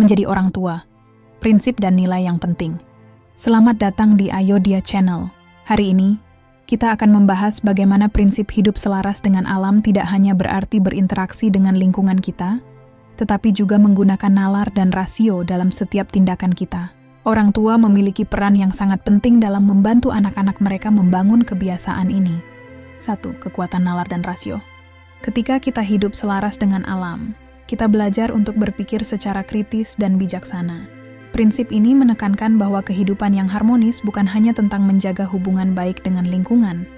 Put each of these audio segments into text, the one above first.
Menjadi orang tua, prinsip dan nilai yang penting. Selamat datang di Ayo Dia Channel. Hari ini, kita akan membahas bagaimana prinsip hidup selaras dengan alam tidak hanya berarti berinteraksi dengan lingkungan kita, tetapi juga menggunakan nalar dan rasio dalam setiap tindakan kita. Orang tua memiliki peran yang sangat penting dalam membantu anak-anak mereka membangun kebiasaan ini. 1. Kekuatan nalar dan rasio. Ketika kita hidup selaras dengan alam, kita belajar untuk berpikir secara kritis dan bijaksana. Prinsip ini menekankan bahwa kehidupan yang harmonis bukan hanya tentang menjaga hubungan baik dengan lingkungan,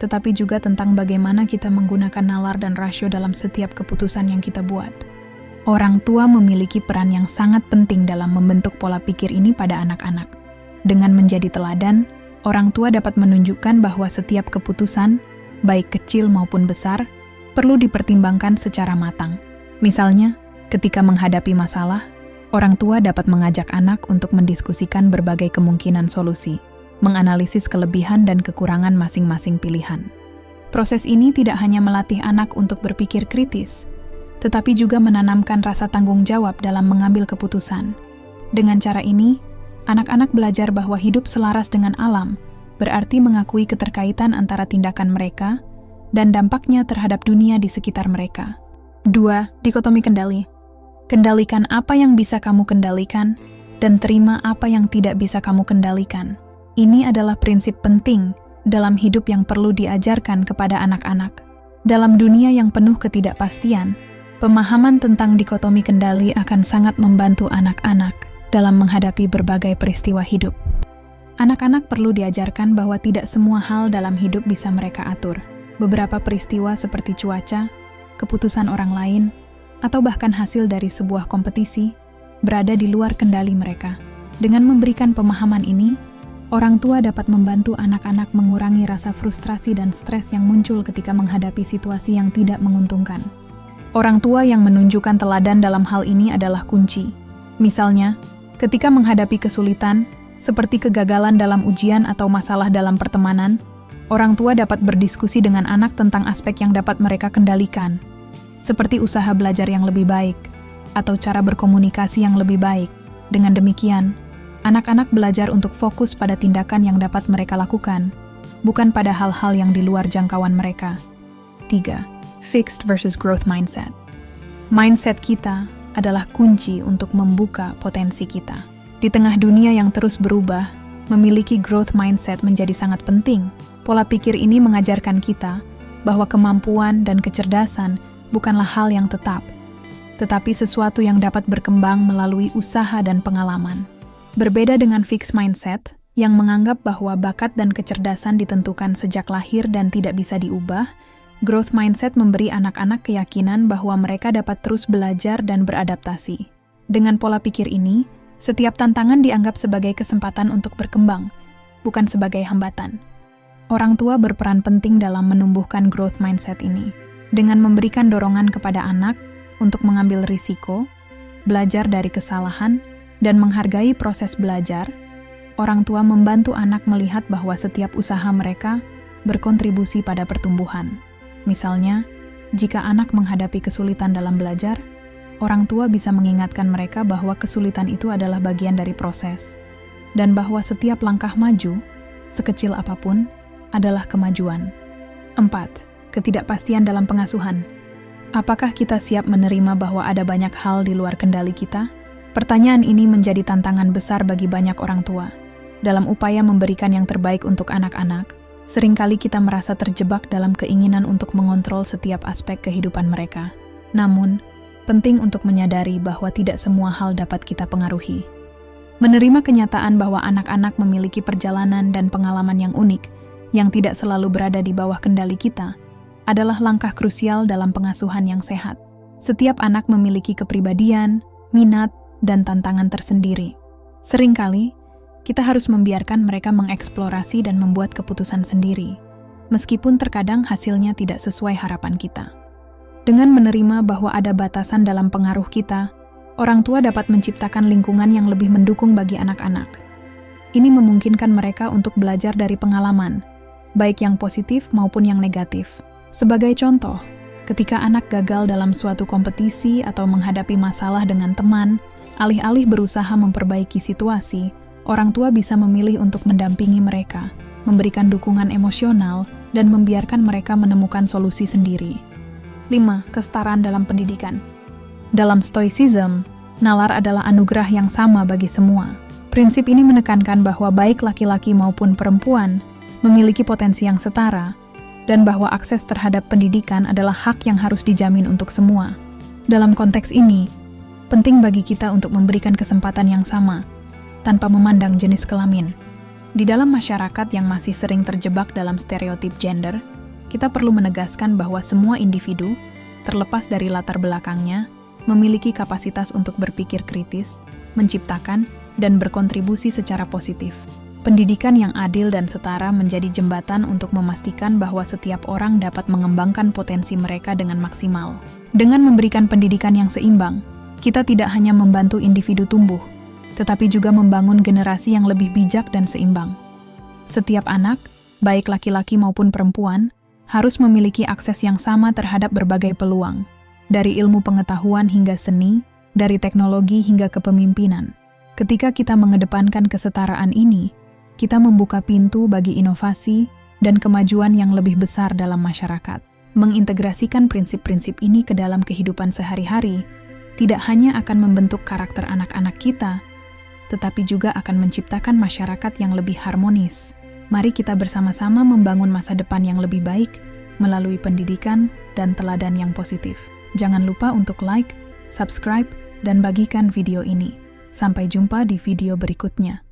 tetapi juga tentang bagaimana kita menggunakan nalar dan rasio dalam setiap keputusan yang kita buat. Orang tua memiliki peran yang sangat penting dalam membentuk pola pikir ini pada anak-anak. Dengan menjadi teladan, orang tua dapat menunjukkan bahwa setiap keputusan, baik kecil maupun besar, perlu dipertimbangkan secara matang. Misalnya, ketika menghadapi masalah, orang tua dapat mengajak anak untuk mendiskusikan berbagai kemungkinan solusi, menganalisis kelebihan dan kekurangan masing-masing pilihan. Proses ini tidak hanya melatih anak untuk berpikir kritis, tetapi juga menanamkan rasa tanggung jawab dalam mengambil keputusan. Dengan cara ini, anak-anak belajar bahwa hidup selaras dengan alam berarti mengakui keterkaitan antara tindakan mereka dan dampaknya terhadap dunia di sekitar mereka. 2. Dikotomi kendali. Kendalikan apa yang bisa kamu kendalikan dan terima apa yang tidak bisa kamu kendalikan. Ini adalah prinsip penting dalam hidup yang perlu diajarkan kepada anak-anak. Dalam dunia yang penuh ketidakpastian, pemahaman tentang dikotomi kendali akan sangat membantu anak-anak dalam menghadapi berbagai peristiwa hidup. Anak-anak perlu diajarkan bahwa tidak semua hal dalam hidup bisa mereka atur. Beberapa peristiwa seperti cuaca, keputusan orang lain, atau bahkan hasil dari sebuah kompetisi, berada di luar kendali mereka. Dengan memberikan pemahaman ini, orang tua dapat membantu anak-anak mengurangi rasa frustrasi dan stres yang muncul ketika menghadapi situasi yang tidak menguntungkan. Orang tua yang menunjukkan teladan dalam hal ini adalah kunci. Misalnya, ketika menghadapi kesulitan, seperti kegagalan dalam ujian atau masalah dalam pertemanan, orang tua dapat berdiskusi dengan anak tentang aspek yang dapat mereka kendalikan, seperti usaha belajar yang lebih baik, atau cara berkomunikasi yang lebih baik. Dengan demikian, anak-anak belajar untuk fokus pada tindakan yang dapat mereka lakukan, bukan pada hal-hal yang di luar jangkauan mereka. 3. Fixed versus growth mindset. Mindset kita adalah kunci untuk membuka potensi kita. Di tengah dunia yang terus berubah, memiliki growth mindset menjadi sangat penting. Pola pikir ini mengajarkan kita bahwa kemampuan dan kecerdasan bukanlah hal yang tetap, tetapi sesuatu yang dapat berkembang melalui usaha dan pengalaman. Berbeda dengan fixed mindset, yang menganggap bahwa bakat dan kecerdasan ditentukan sejak lahir dan tidak bisa diubah, growth mindset memberi anak-anak keyakinan bahwa mereka dapat terus belajar dan beradaptasi. Dengan pola pikir ini, setiap tantangan dianggap sebagai kesempatan untuk berkembang, bukan sebagai hambatan. Orang tua berperan penting dalam menumbuhkan growth mindset ini. Dengan memberikan dorongan kepada anak untuk mengambil risiko, belajar dari kesalahan, dan menghargai proses belajar, orang tua membantu anak melihat bahwa setiap usaha mereka berkontribusi pada pertumbuhan. Misalnya, jika anak menghadapi kesulitan dalam belajar, orang tua bisa mengingatkan mereka bahwa kesulitan itu adalah bagian dari proses, dan bahwa setiap langkah maju, sekecil apapun, adalah kemajuan. 4. Ketidakpastian dalam pengasuhan. Apakah kita siap menerima bahwa ada banyak hal di luar kendali kita? Pertanyaan ini menjadi tantangan besar bagi banyak orang tua. Dalam upaya memberikan yang terbaik untuk anak-anak, seringkali kita merasa terjebak dalam keinginan untuk mengontrol setiap aspek kehidupan mereka. Namun, penting untuk menyadari bahwa tidak semua hal dapat kita pengaruhi. Menerima kenyataan bahwa anak-anak memiliki perjalanan dan pengalaman yang unik, yang tidak selalu berada di bawah kendali kita, adalah langkah krusial dalam pengasuhan yang sehat. Setiap anak memiliki kepribadian, minat, dan tantangan tersendiri. Seringkali, kita harus membiarkan mereka mengeksplorasi dan membuat keputusan sendiri, meskipun terkadang hasilnya tidak sesuai harapan kita. Dengan menerima bahwa ada batasan dalam pengaruh kita, orang tua dapat menciptakan lingkungan yang lebih mendukung bagi anak-anak. Ini memungkinkan mereka untuk belajar dari pengalaman, baik yang positif maupun yang negatif. Sebagai contoh, ketika anak gagal dalam suatu kompetisi atau menghadapi masalah dengan teman Alih-alih berusaha memperbaiki situasi, orang tua bisa memilih untuk mendampingi mereka, memberikan dukungan emosional, dan membiarkan mereka menemukan solusi sendiri. 5. Kesetaraan dalam pendidikan. Dalam Stoicism, nalar adalah anugerah yang sama bagi semua. Prinsip ini menekankan bahwa baik laki-laki maupun perempuan memiliki potensi yang setara, dan bahwa akses terhadap pendidikan adalah hak yang harus dijamin untuk semua. Dalam konteks ini, penting bagi kita untuk memberikan kesempatan yang sama, tanpa memandang jenis kelamin. Di dalam masyarakat yang masih sering terjebak dalam stereotip gender, kita perlu menegaskan bahwa semua individu, terlepas dari latar belakangnya, memiliki kapasitas untuk berpikir kritis, menciptakan, dan berkontribusi secara positif. Pendidikan yang adil dan setara menjadi jembatan untuk memastikan bahwa setiap orang dapat mengembangkan potensi mereka dengan maksimal. Dengan memberikan pendidikan yang seimbang, kita tidak hanya membantu individu tumbuh, tetapi juga membangun generasi yang lebih bijak dan seimbang. Setiap anak, baik laki-laki maupun perempuan, harus memiliki akses yang sama terhadap berbagai peluang, dari ilmu pengetahuan hingga seni, dari teknologi hingga kepemimpinan. Ketika kita mengedepankan kesetaraan ini, kita membuka pintu bagi inovasi dan kemajuan yang lebih besar dalam masyarakat. Mengintegrasikan prinsip-prinsip ini ke dalam kehidupan sehari-hari tidak hanya akan membentuk karakter anak-anak kita, tetapi juga akan menciptakan masyarakat yang lebih harmonis. Mari kita bersama-sama membangun masa depan yang lebih baik melalui pendidikan dan teladan yang positif. Jangan lupa untuk like, subscribe, dan bagikan video ini. Sampai jumpa di video berikutnya.